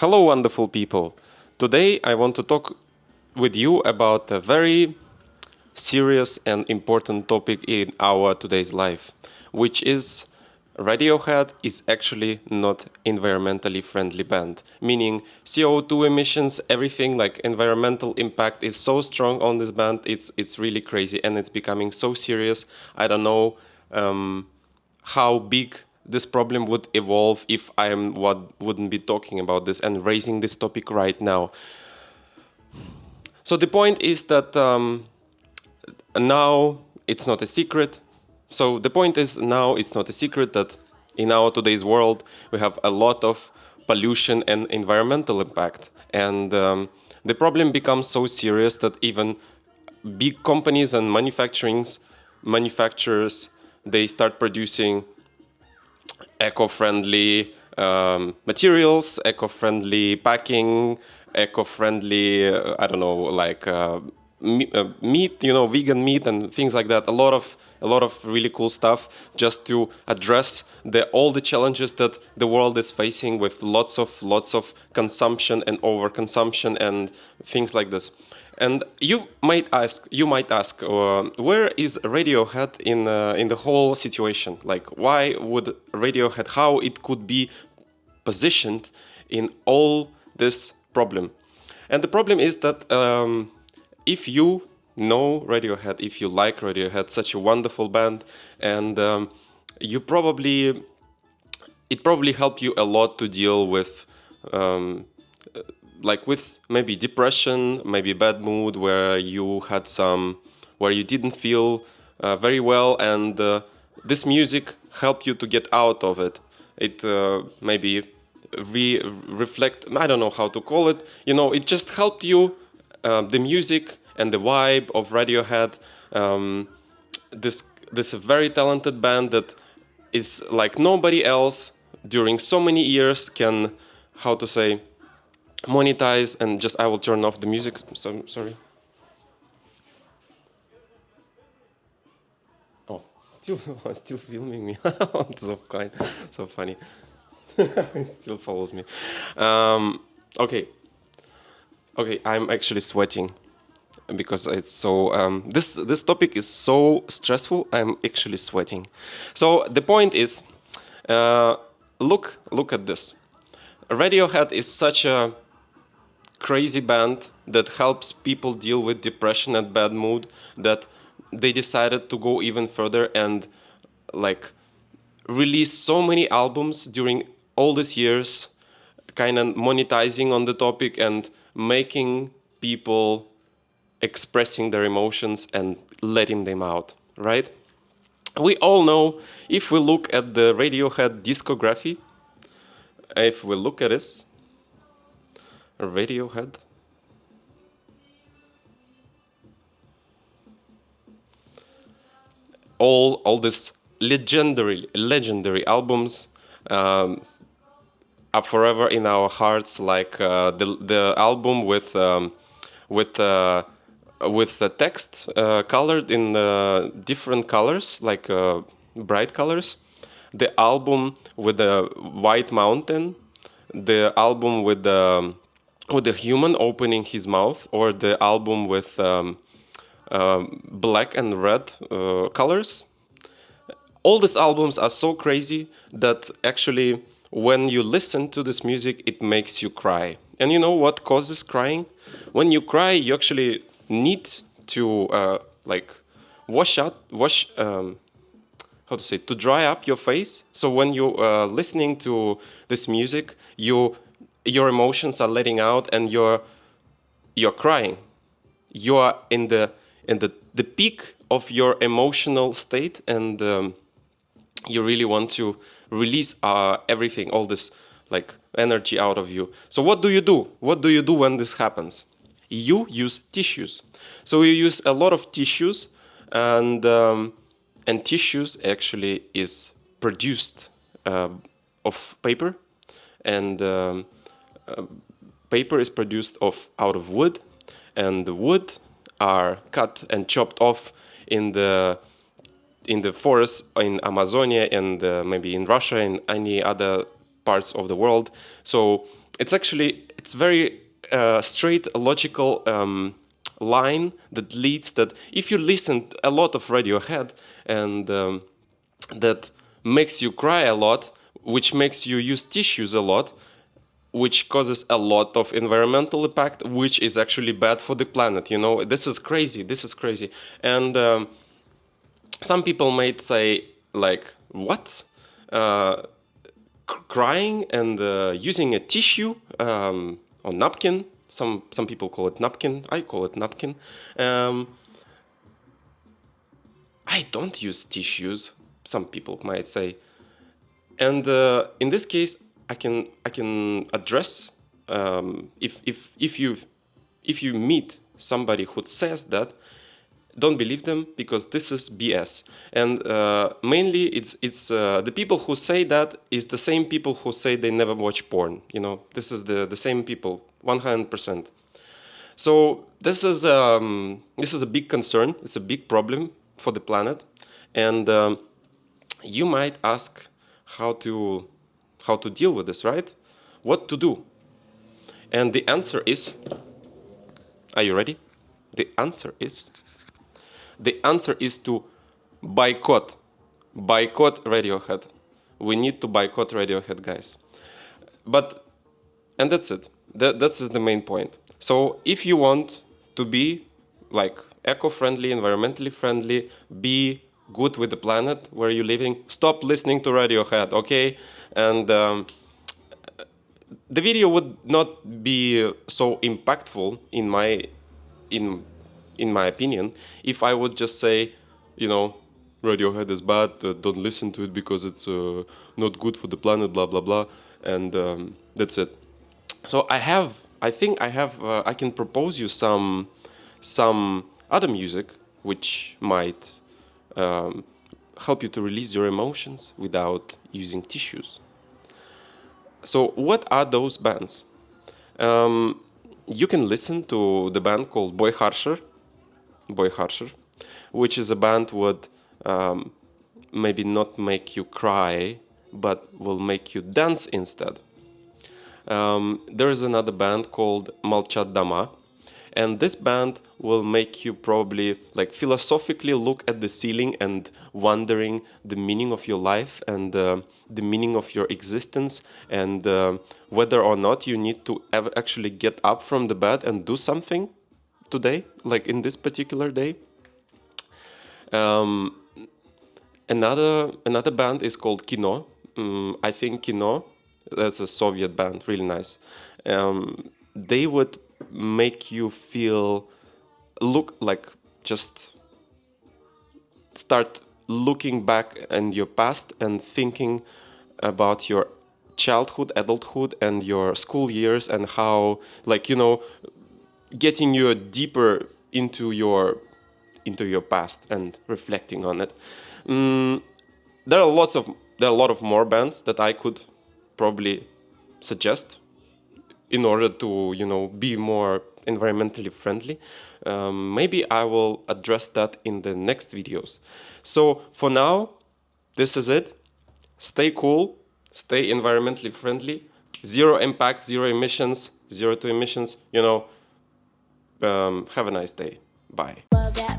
Hello, wonderful people. Today I want to talk with you about a very serious and important topic in our today's life, which is Radiohead is actually not environmentally friendly band, meaning CO2 emissions, everything like environmental impact is so strong on this band. It's really crazy and it's becoming so serious. I don't know how big this problem would evolve if wouldn't be talking about this and raising this topic right now. So the point is that now it's not a secret. So the point is now it's not a secret that in our today's world we have a lot of pollution and environmental impact, and the problem becomes so serious that even big companies and manufacturers they start producing eco-friendly materials, eco-friendly packing, eco-friendly I don't know like meat, vegan meat and things like that. A lot of really cool stuff just to address all the challenges that the world is facing with lots of consumption and overconsumption and things like this. And you might ask, where is Radiohead in the whole situation? Like, why would Radiohead, how it could be positioned in all this problem? And the problem is that if you know Radiohead, if you like Radiohead, such a wonderful band, and it probably helped you a lot to deal with with maybe depression, maybe bad mood, where you didn't feel very well, and this music helped you to get out of it. It maybe reflect. I don't know how to call it. It just helped you. The music and the vibe of Radiohead. This very talented band that is like nobody else during so many years can, how to say, monetize. And just I will turn off the music. So sorry. Oh, still filming me. It's so kind, so funny. It still follows me. Okay. Okay, I'm actually sweating because it's so. This topic is so stressful. I'm actually sweating. So the point is, look at this. Radiohead is such a crazy band that helps people deal with depression and bad mood that they decided to go even further and like release so many albums during all these years, kind of monetizing on the topic and making people expressing their emotions and letting them out, right? We all know, if we look at the Radiohead discography, if we look at this, Radiohead, all these legendary albums are forever in our hearts, like the album with the text colored in different colors, like bright colors. The album with the white mountain, the album with the human opening his mouth, or the album with black and red colors. All these albums are so crazy that actually when you listen to this music, it makes you cry. And you know what causes crying? When you cry, you actually need to to dry up your face. So when you listening to this music, your emotions are letting out, and you're crying. You are in the peak of your emotional state, and you really want to release everything, all this like energy out of you. So what do you do? What do you do when this happens? You use tissues. So you use a lot of tissues, and tissues actually is produced of paper, and paper is produced out of wood, and the wood are cut and chopped off in the forests in Amazonia, and maybe in Russia and any other parts of the world. So it's very straight, logical line that leads that if you listen a lot of Radiohead and that makes you cry a lot, which makes you use tissues a lot, which causes a lot of environmental impact, which is actually bad for the planet. You know, this is crazy. This is crazy. And some people might say, like, what? Crying and using a tissue or napkin. Some people call it napkin. I call it napkin. I don't use tissues. Some people might say, and in this case, I can address if you meet somebody who says that, don't believe them, because this is BS. And mainly it's the people who say that is the same people who say they never watch porn. You know, this is the same people, 100%. So this is a big concern. It's a big problem for the planet, and you might ask how to deal with this, right? What to do? And the answer is, are you ready? The answer is to boycott Radiohead. We need to boycott Radiohead, guys. And that's it. That is the main point. So if you want to be like eco-friendly, environmentally friendly, be good with the planet where you're living, stop listening to Radiohead, okay? And the video would not be so impactful in my opinion if I would just say, you know, Radiohead is bad, don't listen to it because it's not good for the planet, blah blah blah, and that's it. So I can propose you some other music which might help you to release your emotions without using tissues. So what are those bands? You can listen to the band called Boy Harsher, which is a band would maybe not make you cry, but will make you dance instead. There is another band called Молчат дома, and this band will make you probably like philosophically look at the ceiling and wondering the meaning of your life and the meaning of your existence, and whether or not you need to ever actually get up from the bed and do something today, like in this particular day. Another band is called Kino. I think Kino, that's a Soviet band, really nice. They would make you look like, just start looking back in your past and thinking about your childhood, adulthood, and your school years, and how, like, you know, getting you deeper into your past and reflecting on it. There are a lot of more bands that I could probably suggest in order to, you know, be more environmentally friendly. Maybe I will address that in the next videos. So for now, this is it. Stay cool, stay environmentally friendly, zero impact, zero emissions, zero to emissions, you know. Have a nice day. Bye. Love that.